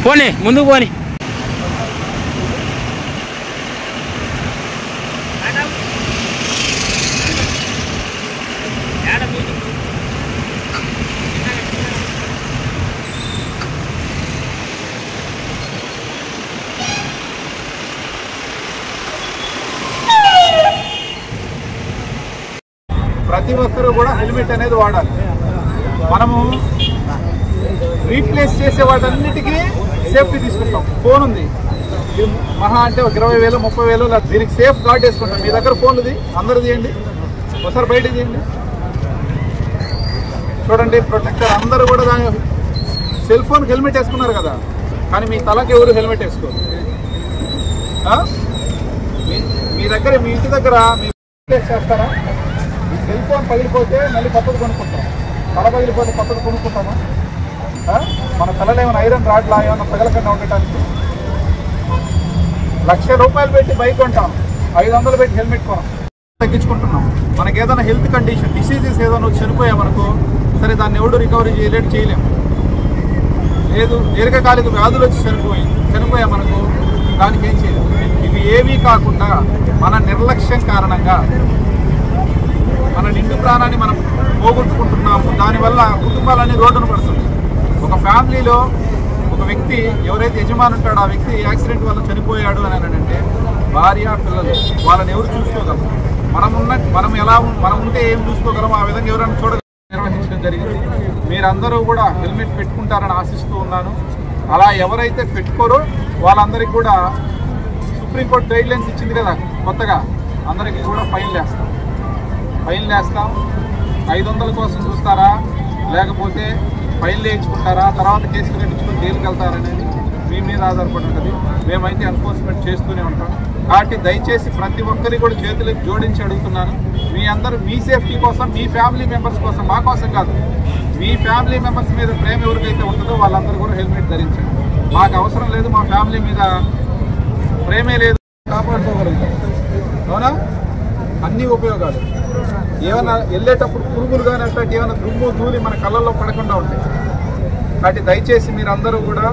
పోనీ ముందుకు పోనీ. ప్రతి ఒక్కరూ కూడా హెల్మెట్ అనేది వాడాలి. మనము రీప్లేస్ చేసే వాటన్నిటికీ సేఫ్టీ తీసుకుంటాం. ఫోన్ ఉంది, మహా అంటే ఒక 20,000 30,000 దీనికి సేఫ్ గార్డ్ వేసుకుంటాం. మీ దగ్గర ఫోన్ ఉంది, అందరూ తీయండి, ఒకసారి బయట తీయండి. చూడండి, ప్రొటెక్టర్ అందరూ కూడా దాని సెల్ ఫోన్కి హెల్మెట్ వేసుకున్నారు కదా, కానీ మీ తలకి ఎవరు హెల్మెట్ వేసుకోరు. మీ దగ్గర మీ ఇంటి దగ్గర మీరు రీప్లేస్ చేస్తారా? సెల్ ఫోన్ పగిలిపోతే మళ్ళీ కొత్తది కొనుక్కుంటాం, తల పగిలిపోతే కొత్తది కొనుక్కుంటామా? మన తలలో ఏమైనా ఐరన్ రాడ్లా ఏమైనా పగలకుండా ఉండటానికి ₹1,00,000 పెట్టి బైక్ కొంటాం, 500 పెట్టి హెల్మెట్ కొనం, తగ్గించుకుంటున్నాం. మనకి ఏదైనా హెల్త్ కండిషన్ డిసీజెస్ ఏదైనా వచ్చి చనిపోయామనుకో, సరే దాన్ని ఎవడు రికవరీ చేయలేము. లేదు దీర్ఘకాలిక వ్యాధులు వచ్చి చనిపోయామనుకో, దానికి ఏం చేయలేము. ఇవి ఏమీ కాకుండా మన నిర్లక్ష్యం కారణంగా మన నిండు ప్రాణాన్ని మనం పోగొట్టుకుంటున్నాము. దానివల్ల కుటుంబాలన్నీ రోడ్డున పడుతుంది. ఒక ఫ్యామిలీలో ఒక వ్యక్తి ఎవరైతే యజమాని ఉంటాడో ఆ వ్యక్తి యాక్సిడెంట్ వల్ల చనిపోయాడు అని అంటే భార్య పిల్లలు వాళ్ళని ఎవరు చూసుకోగలరు? మనం ఉంటే ఏం చూసుకోగలము? ఆ విధంగా ఎవరైనా నిర్వహించడం జరిగింది. మీరందరూ కూడా హెల్మెట్ పెట్టుకుంటారని ఆశిస్తూ ఉన్నాను. అలా ఎవరైతే పెట్టుకోరో వాళ్ళందరికీ కూడా సుప్రీంకోర్టు గైడ్లైన్స్ ఇచ్చింది కదా కొత్తగా, అందరికీ కూడా ఫైన్లు వేస్తాం. 500 కోసం చూస్తారా, లేకపోతే ఫైన్లు వేయించుకుంటారా, తర్వాత కేసులు కట్టించుకొని జైలుకి వెళ్తారనేది మీ మీద ఆధారపడి ఉంటుంది. మేమైతే ఎన్ఫోర్స్మెంట్ చేస్తూనే ఉంటాం. కాబట్టి దయచేసి ప్రతి ఒక్కరి కూడా చేతులకు జోడించి అడుగుతున్నాను. మీ అందరూ మీ సేఫ్టీ కోసం, మీ ఫ్యామిలీ మెంబర్స్ కోసం, మా కోసం కాదు, మీ ఫ్యామిలీ మెంబర్స్ మీద ప్రేమ ఎవరికైతే ఉంటుందో వాళ్ళందరూ కూడా హెల్మెట్ ధరించండి. మాకు అవసరం లేదు, మా ఫ్యామిలీ మీద ప్రేమే లేదు, కాపాడుకోగలుగుతాం. అవునా? అన్ని ఉపయోగాలు. ఏమైనా వెళ్ళేటప్పుడు పురుగులు కానీ అట్లాంటి ఏమైనా దుమ్ము ధూళి మన కళ్ళల్లో పడకుండా ఉంటాయి. కాబట్టి దయచేసి మీరందరూ కూడా